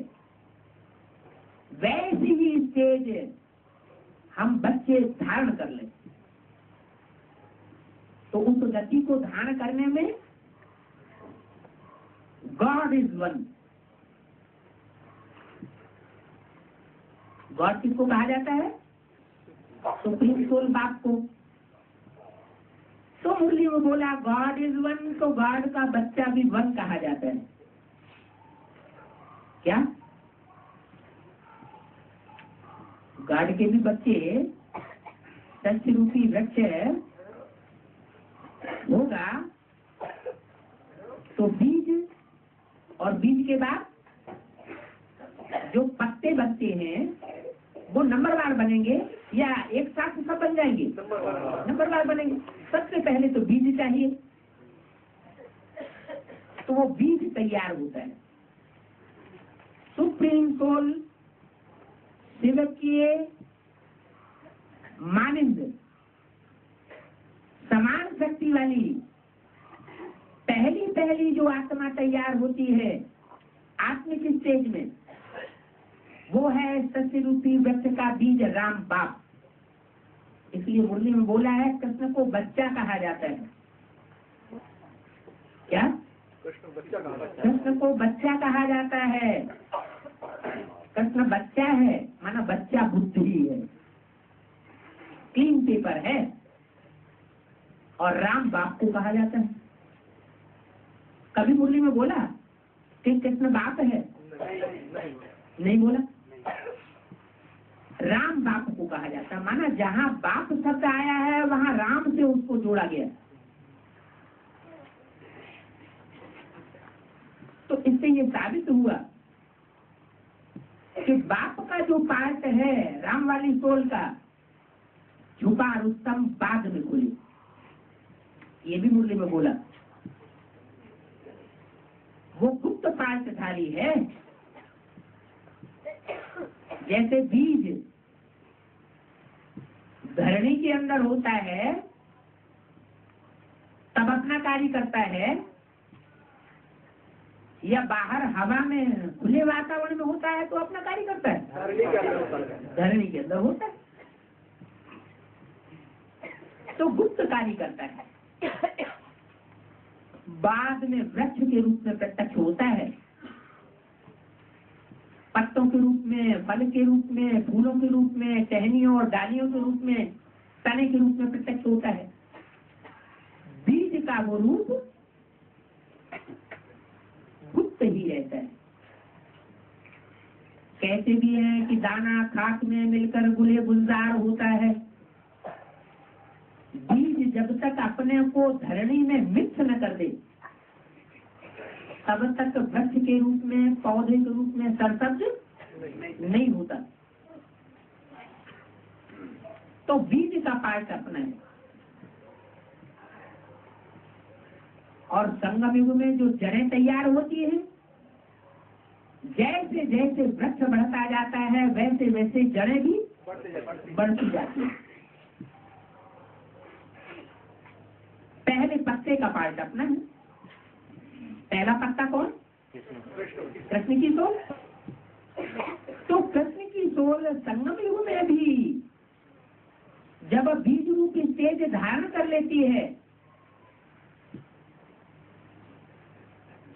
Speaker 1: वैसी ही स्टेज हम बच्चे धारण कर लें। तो उस गति को धारण करने में गॉड इज वन। गॉड किसको कहा जाता है? सुप्रीम सोल बाप को। तो मुरली में बोला गॉड इज वन, तो गॉड का बच्चा भी वन कहा जाता है। क्या? गॉड के भी बच्चे सत्य रूपी वृक्ष होगा तो बीज, और बीज के बाद जो पत्ते बनते हैं वो नंबरवार बनेंगे या एक साथ सब बन जाएंगे? नंबरवार बनेंगे। सबसे पहले तो बीज चाहिए, तो वो बीज तैयार होता है। सुप्रीम सोल शिव की मानिंद समान शक्ति वाली पहली जो आत्मा तैयार होती है आत्मिक स्टेज में, वो है सत्य रूपी वृक्ष का बीज राम बाप। इसलिए मुरली में बोला है कृष्ण को बच्चा कहा जाता है। क्या? कृष्ण को बच्चा कहा जाता है। कृष्ण बच्चा है, माना बच्चा बुद्धि है, क्लीन पेपर है। और राम बाप को कहा जाता है। कभी मुरली में बोला कि कृष्ण बाप है? नहीं बोला। राम बाप को कहा जाता है, माना जहाँ बाप शब्द आया है वहाँ राम से उसको जोड़ा गया। तो इससे ये साबित हुआ कि बाप का जो पार्ट है राम वाली सोल का, छुपा रुस्तम बाद में खुली, ये भी मुरली में बोला। वो गुप्त पार्टधारी है। जैसे बीज धरणी के अंदर होता है तब अपना कार्य करता है, या बाहर हवा में खुले वातावरण में होता है तो अपना कार्य करता है? धरणी के अंदर होता है तो गुप्त कार्य करता है। बाद में वृक्ष के रूप में प्रत्यक्ष होता है, पत्तों के रूप में, फल के रूप में, फूलों के रूप में, टहनियों और डालियों के रूप में, तने के रूप में प्रत्यक्ष होता है। बीज का वो रूप गुप्त ही रहता है। कहते भी हैं कि दाना खाक में मिलकर गुले गुलजार होता है। बीज जब तक अपने को धरणी में मिक्स न कर दे तब तक वृक्ष के रूप में, पौधे के रूप में सरसब्ज नहीं होता। तो बीज का पार्ट अपना है। और संगम युग में जो जड़ें तैयार होती हैं, जैसे जैसे वृक्ष बढ़ता जाता है वैसे वैसे जड़ें भी बढ़ती जाती हैं। पहले पत्ते का पार्ट अपना है। पहला पत्ता कौन? कृष्ण की सोल। तो कृष्ण की सोल संगम युग में भी जब बीज रूप स्टेज धारण कर लेती है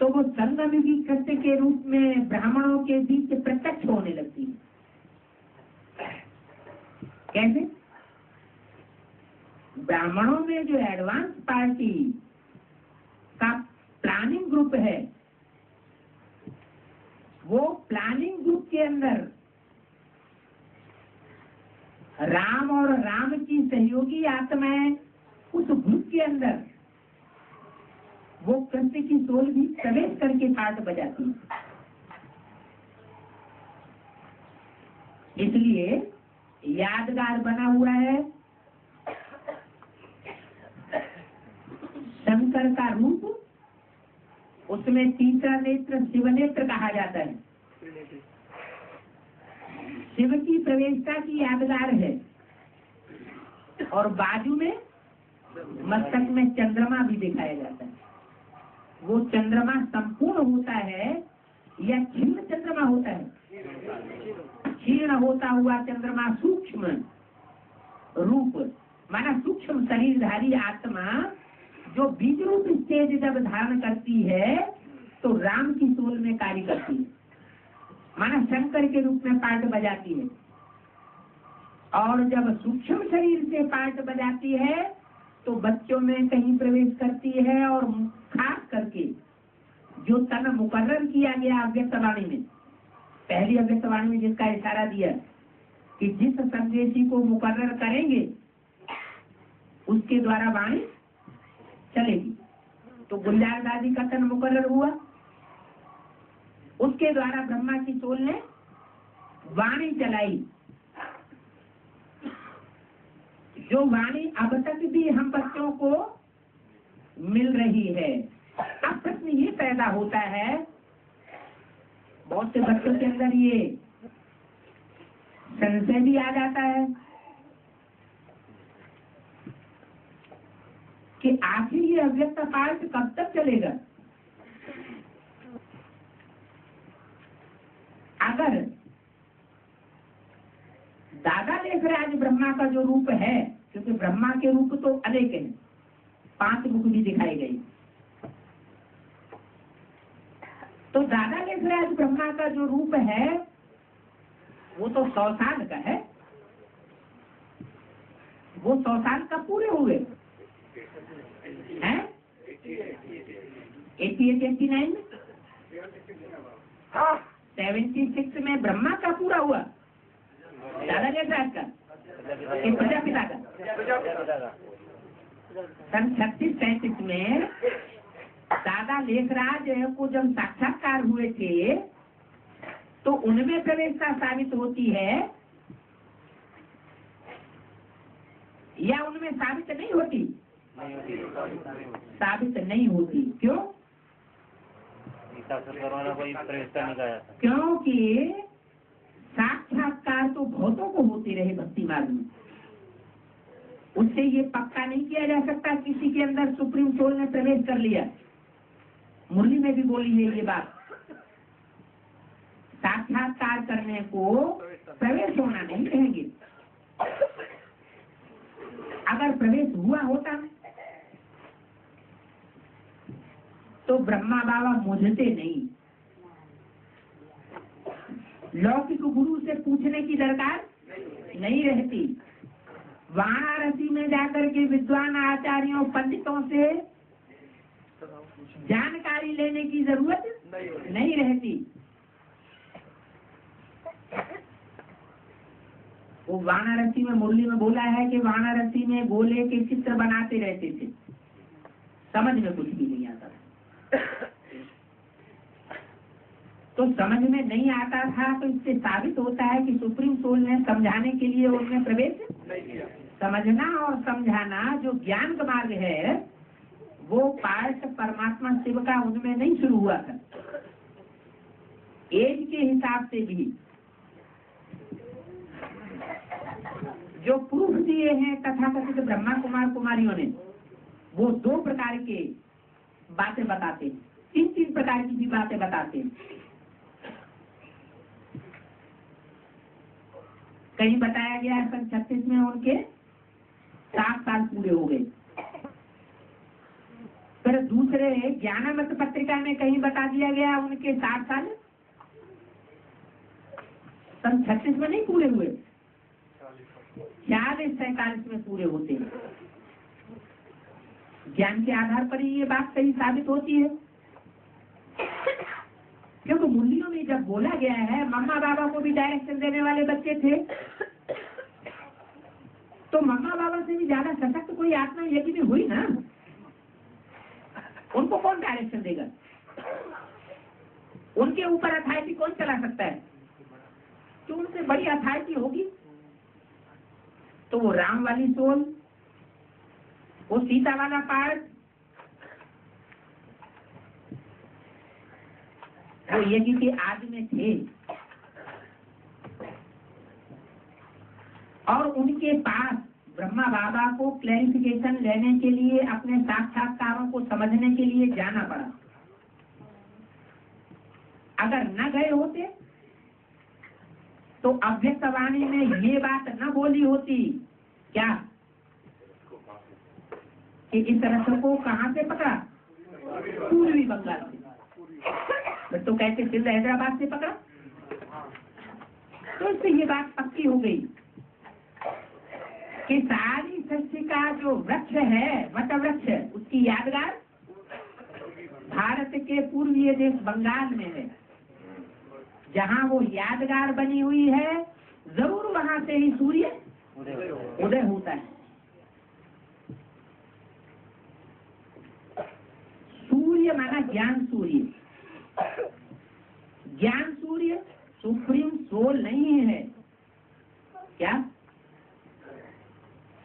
Speaker 1: तो वो संगम युगी कृष्ण के रूप में ब्राह्मणों के बीच प्रत्यक्ष होने लगती है। कैसे? ब्राह्मणों में जो एडवांस पार्टी का प्लानिंग ग्रुप है, वो प्लानिंग ग्रुप के अंदर राम और राम की सहयोगी आत्माएं, उस ग्रुप के अंदर वो कृष्ण की सोल भी प्रवेश करके पाठ बजाती है। इसलिए यादगार बना हुआ है शंकर का रूप, उसमें तीसरा नेत्र शिव नेत्र कहा जाता है। शिव की प्रवेशता की यादगार है। और बाजू में मस्तक में चंद्रमा भी दिखाया जाता है। वो चंद्रमा संपूर्ण होता है या क्षीण चंद्रमा होता है? क्षीण होता हुआ चंद्रमा सूक्ष्म रूप, माना सूक्ष्म शरीरधारी आत्मा जो बीज रूप स्टेज जब धारण करती है तो राम की सोल में कार्य करती है, माना शंकर के रूप में पार्ट बजाती है। और जब सूक्ष्म शरीर से पार्ट बजाती है तो बच्चों में कहीं प्रवेश करती है। और खास करके जो तन मुकर्रर किया गया अव्यक्तवाणी में, पहली अव्यक्तवाणी में जिसका इशारा दिया कि जिस संदेशी को मुकर्रर करेंगे उसके द्वारा वाणी चलेगी। तो गुलजार दादी का तन मुकर्रर हुआ, उसके द्वारा ब्रह्मा की सोल ने वाणी चलाई, जो वाणी अब तक भी हम बच्चों को मिल रही है। अब प्रश्न ये पैदा होता है, बहुत से बच्चों के अंदर ये संशय भी आ जाता है कि आखिर ये अव्यक्त पाठ कब तक चलेगा। अगर दादा लेखराज ब्रह्मा का जो रूप है, क्योंकि ब्रह्मा के रूप तो अनेक हैं, 5 मुख भी दिखाई गई, तो दादा लेखराज ब्रह्मा का जो रूप है वो तो 100 साल का है। वो 100 साल कब पूरे हुए हैं? 88-89 में, 76 में ब्रह्मा का पूरा हुआ, दादा लेखराज का, प्रजापिता का। सन 36-37 में दादा लेखराज को जब साक्षात्कार हुए थे तो उनमें प्रवेशता साबित होती है या उनमें साबित नहीं होती? साबित नहीं होती। क्यों? क्योंकि साक्षात्कार तो बहुतों को होते रहे भक्ति मार्ग में, उससे ये पक्का नहीं किया जा सकता किसी के अंदर सुप्रीम सोल ने प्रवेश कर लिया। मुरली में भी बोली है ये बात, साक्षात्कार करने को प्रवेश होना नहीं कहेंगे। अगर प्रवेश हुआ होता तो ब्रह्मा बाबा मुझते नहीं, लौकिक गुरु से पूछने की दरकार नहीं रहती, वाराणसी में जाकर के विद्वान आचार्यों पंडितों से जानकारी लेने की जरूरत नहीं रहती। वो वाराणसी में मुरली में बोला है कि वाराणसी में गोले के चित्र बनाते रहते थे, समझ में कुछ भी नहीं आता था। तो समझ में नहीं आता था तो इससे साबित होता है कि सुप्रीम सोल ने समझाने के लिए उनमें प्रवेश समझना और समझाना जो ज्ञान का मार्ग है वो पार्ट परमात्मा शिव का उनमें नहीं शुरू हुआ था। एज के हिसाब से भी जो प्रूफ दिए हैं तथाकथित ब्रह्मा कुमार कुमारियों ने, वो 2 प्रकार के बातें बताते, 3 प्रकार की भी बातें बताते। कहीं बताया गया है सन 36 में उनके 7 साल पूरे हो गए। फिर दूसरे ज्ञानमत पत्रिका में कहीं बता दिया गया उनके 60 साल सन 36 में नहीं पूरे हुए, 46-47 में पूरे होते हैं। ज्ञान के आधार पर ही ये बात सही साबित होती है, क्योंकि मुरलियों में जब बोला गया है मम्मा बाबा को भी डायरेक्शन देने वाले बच्चे थे, तो मम्मा बाबा से भी ज्यादा सशक्त कोई आत्मा यज्ञ में हुई ना, उनको कौन डायरेक्शन देगा? उनके ऊपर अथॉरिटी कौन चला सकता है? तो उनसे बड़ी अथॉरिटी होगी तो वो राम वाली सोल, वो सीता वाला पार्ट, वो यज्ञ के आदि में थे और उनके पास ब्रह्मा बाबा को क्लैरिफिकेशन लेने के लिए अपने साक्षात्कारों को समझने के लिए जाना पड़ा। अगर न गए होते तो अव्यक्त वाणी में ये बात न बोली होती क्या कि इस रथ को कहां से पकड़ा? पूर्वी बंगाल से। तो कहते सिर्फ हैदराबाद से पकड़ा। तो इससे ये बात पक्की हो गई कि सारी सृष्टि का जो वृक्ष है, वट वृक्ष, उसकी यादगार भारत के पूर्वीय देश बंगाल में है। जहाँ वो यादगार बनी हुई है जरूर वहां से ही सूर्य उदय होता है। ज्ञान सूर्य। ज्ञान सूर्य सुप्रीम सोल नहीं है। क्या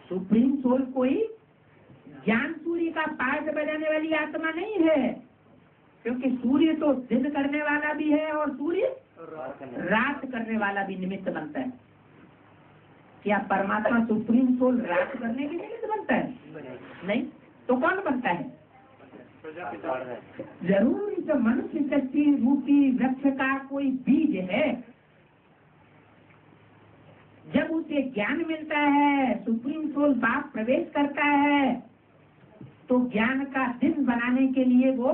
Speaker 1: सुप्रीम सोल कोई ज्ञान सूर्य का पार्ट बजाने वाली आत्मा नहीं है, क्योंकि सूर्य तो दिन करने वाला भी है और सूर्य रात करने वाला भी निमित्त बनता है। क्या परमात्मा सुप्रीम सोल रात करने के निमित्त बनता है? नहीं। तो कौन बनता है? जरूर इस मनुष्य शक्ति रूपी वृक्ष का कोई बीज है। जब उसे ज्ञान मिलता है, सुप्रीम सोल बाप प्रवेश करता है, तो ज्ञान का दिन बनाने के लिए वो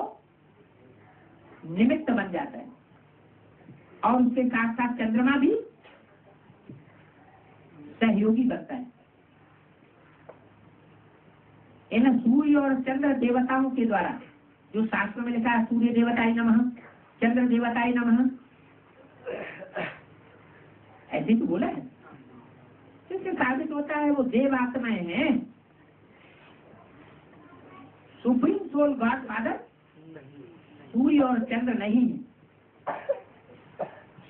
Speaker 1: निमित्त बन जाता है। और उसके साथ साथ चंद्रमा भी सहयोगी बनता है। इन सूर्य और चंद्र देवताओं के द्वारा, जो शास्त्र में लिखा है सूर्य देवताय नमः, चंद्र देवताय नमः, ऐसे तो बोला है, इससे साबित होता है वो देव आत्माएं हैं। सुप्रीम सोल गॉड फादर सूर्य और चंद्र नहीं।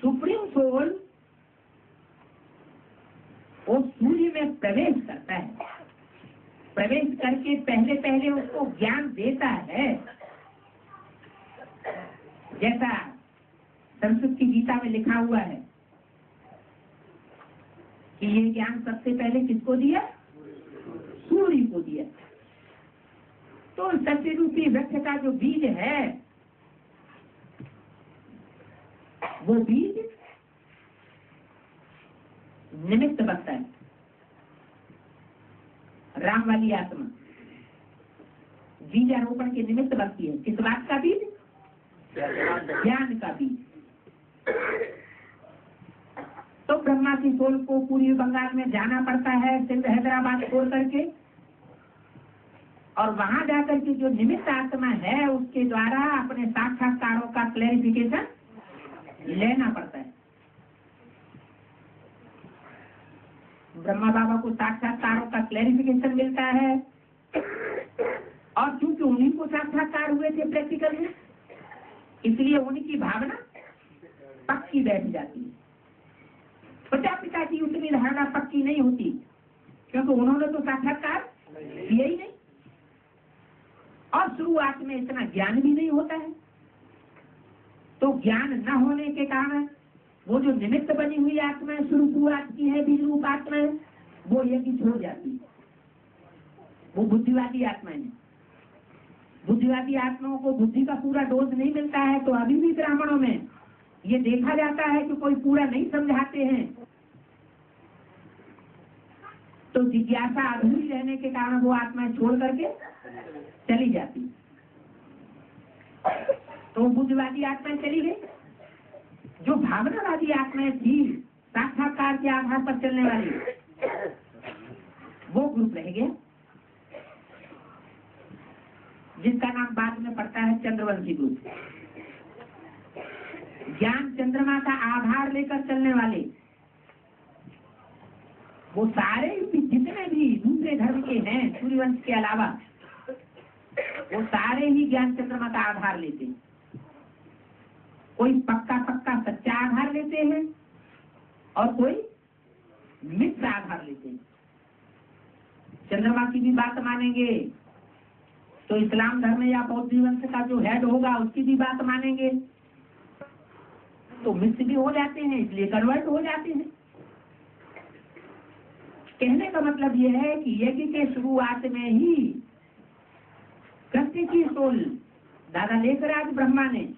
Speaker 1: सुप्रीम सोल वो सूर्य में प्रवेश करता है। प्रवेश करके पहले पहले उसको ज्ञान देता है। जैसा संस्कृत की गीता में लिखा हुआ है कि ये ज्ञान सबसे पहले किसको दिया? सूर्य को दिया। तो सत्य रूपी वृक्ष का जो बीज है, वो बीज निमित्त बनता है। राम वाली आत्मा बीजारोपण के निमित्त बनती है। किस बात का बीज? ज्ञान का बीज। तो ब्रह्मा की सोल को पूर्वी बंगाल में जाना पड़ता है, सिंध हैदराबाद छोड़ करके, और वहां जाकर के जो निमित्त आत्मा है उसके द्वारा अपने साक्षात्कारों का क्लैरिफिकेशन लेना पड़ता है। ब्रह्मा बाबा को साक्षात्कारों का क्लैरिफिकेशन मिलता है, और क्योंकि उन्हीं को साक्षात्कार हुए थे प्रैक्टिकल में, इसलिए उनकी भावना पक्की बैठ जाती है। प्रजापिता की उतनी धारणा पक्की नहीं होती, क्योंकि उन्होंने तो साक्षात्कार किया ही नहीं, और शुरुआत में इतना ज्ञान भी नहीं होता है। तो ज्ञान न होने के कारण वो जो निमित्त बनी हुई आत्मा शुरुआत की है, बीज रूप आत्मा, वो यज्ञ छोड़ जाती है। वो बुद्धिवादी आत्माएं। बुद्धिवादी आत्माओं को बुद्धि का पूरा डोज नहीं मिलता है, तो अभी भी ब्राह्मणों में ये देखा जाता है कि कोई पूरा नहीं समझाते हैं, तो जिज्ञासा अधूरी रहने के कारण वो आत्माएं छोड़ करके चली जाती। तो बुद्धिवादी आत्माएं चली गई। जो भावनावादी आत्माएं थी, साक्षात्कार के आधार पर चलने वाली, वो ग्रुप रह गया, जिसका नाम बाद में पड़ता है चंद्रवंशी ग्रुप। ज्ञान चंद्रमा का आधार लेकर चलने वाले वो सारे जितने भी दूसरे धर्म के हैं सूर्यवंश के अलावा, वो सारे ही ज्ञान चंद्रमा का आधार लेते हैं। कोई पक्का सच्चा आधार लेते हैं और कोई मिथ्या आधार लेते हैं। चंद्रमा की भी बात मानेंगे तो इस्लाम धर्म या बौद्ध वंश का जो हेड होगा उसकी भी बात मानेंगे, तो मिक्स भी हो जाते हैं, इसलिए कन्वर्ट हो जाते हैं। कहने का मतलब यह है कि यज्ञ के शुरुआत में ही कृष्ण की सोल दादा लेखराज ब्रह्मा ने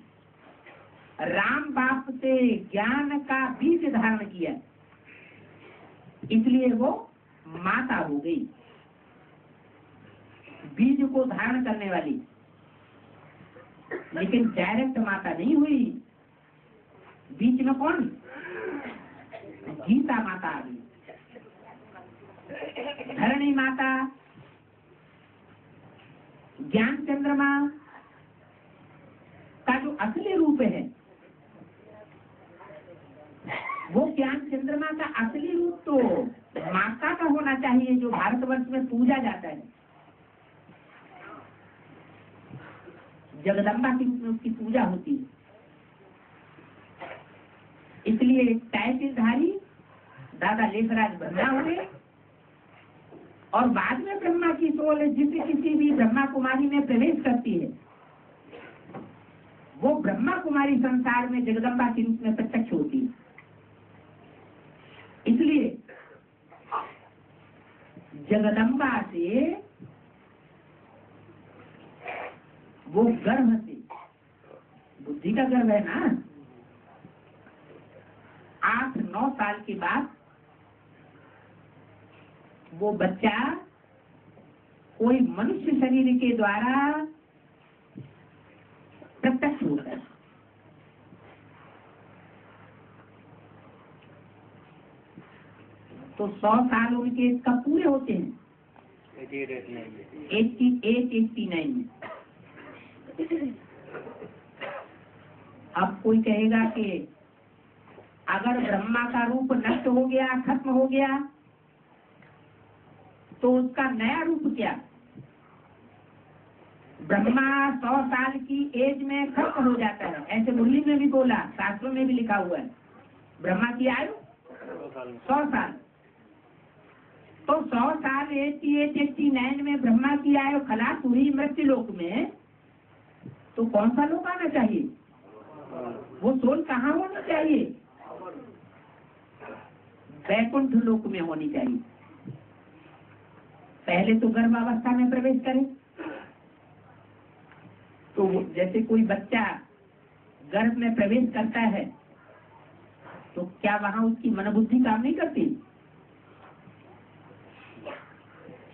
Speaker 1: राम बाप से ज्ञान का बीज धारण किया, इसलिए वो माता हो गई, बीज को धारण करने वाली। लेकिन डायरेक्ट माता नहीं हुई, बीच में कौन? गीता माता आ गई, धरणी माता, ज्ञान चंद्रमा का जो असली रूप है, वो ज्ञान चंद्रमा का असली रूप तो माता का होना चाहिए, जो भारतवर्ष में पूजा जाता है। जगदम्बा के रूप में उसकी पूजा होती है। इसलिए टाइटलधारी दादा लेखराज ब्रह्मा हुए और बाद में ब्रह्मा की सोल जिस किसी भी ब्रह्मा कुमारी में प्रवेश करती है वो ब्रह्मा कुमारी संसार में जगदम्बा के रूप में प्रत्यक्ष होती है। इसलिए जगदम्बा से वो गर्भ से, बुद्धि का गर्भ है ना, 8-9 साल के बाद वो बच्चा कोई मनुष्य शरीर के द्वारा प्रत्यक्ष होता है। तो 100 साल उनके कब पूरे होते हैं? 88-89 में। अब कोई कहेगा कि अगर ब्रह्मा का रूप नष्ट हो गया, खत्म हो गया, तो उसका नया रूप क्या? ब्रह्मा 100 साल की एज में खत्म हो जाता है, ऐसे मुरली में भी बोला, शास्त्रों में भी लिखा हुआ है ब्रह्मा की आयु 100 साल। तो 100 साल 88-89 में ब्रह्मा की आयु खलास हुई मृत्यु लोक में, तो कौन सा लोक आना चाहिए? वो सोल कहाँ होनी चाहिए? वैकुंठ लोक में होनी चाहिए। पहले तो गर्भावस्था में प्रवेश करे। तो जैसे कोई बच्चा गर्भ में प्रवेश करता है तो क्या वहां उसकी मनोबुद्धि काम नहीं करती?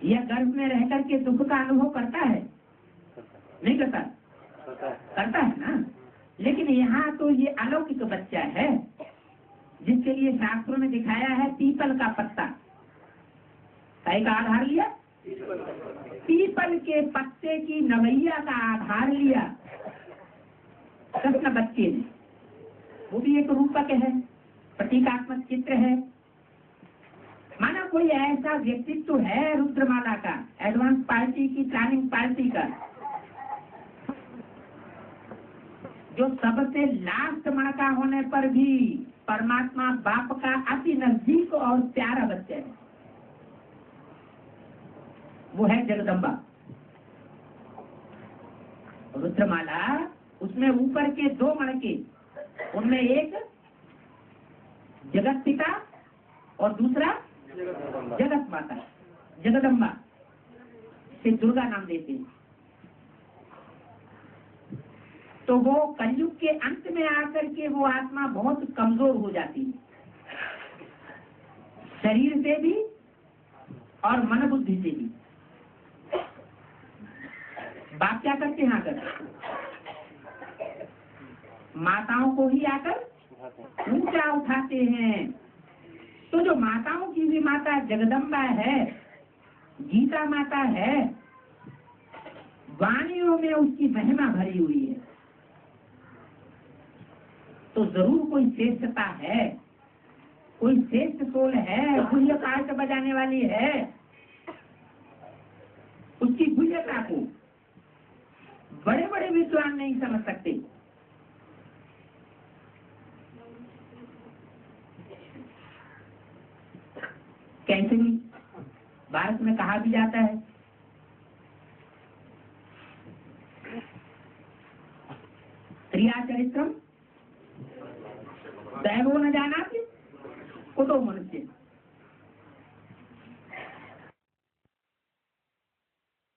Speaker 1: या गर्भ में रह करके दुख का अनुभव करता है? नहीं करता? करता है ना। लेकिन यहाँ तो ये अलौकिक बच्चा है जिसके लिए शास्त्रों में दिखाया है पीपल का पत्ता। का आधार लिया, पीपल के पत्ते की नवैया का आधार लिया कृष्ण बच्चे ने। वो भी एक रूपक है, प्रतीकात्मक चित्र है। माना कोई ऐसा व्यक्तित्व है रुद्रमाला का, एडवांस पार्टी की प्लानिंग पार्टी का, जो सबसे लास्ट मणका होने पर भी परमात्मा बाप का अति नजदीक और प्यारा बच्चा है। वो है जगदम्बा। रुद्रमाला, उसमें ऊपर के 2 मणके, उनमें एक जगत पिता और दूसरा जगत माता, जगदम्बा से दुर्गा नाम देते हैं। तो वो कलयुग के अंत में आकर के वो आत्मा बहुत कमजोर हो जाती है, शरीर से भी और मन बुद्धि से भी। बाप क्या करते हैं? आकर माताओं को ही आकर ऊंचा उठाते हैं। तो जो माताओं की भी माता जगदम्बा है, गीता माता है, वाणियों में उसकी महिमा भरी हुई है। तो जरूर कोई श्रेष्ठता है, कोई श्रेष्ठ सोल है, गुह्य कार्य बजाने वाली है। उसकी गुह्यता को बड़े बड़े विद्वान नहीं समझ सकते। कैसे भी भारत में कहा भी जाता है, क्रिया चरित्रम दैवो न जानाति कुतो मनुष्य।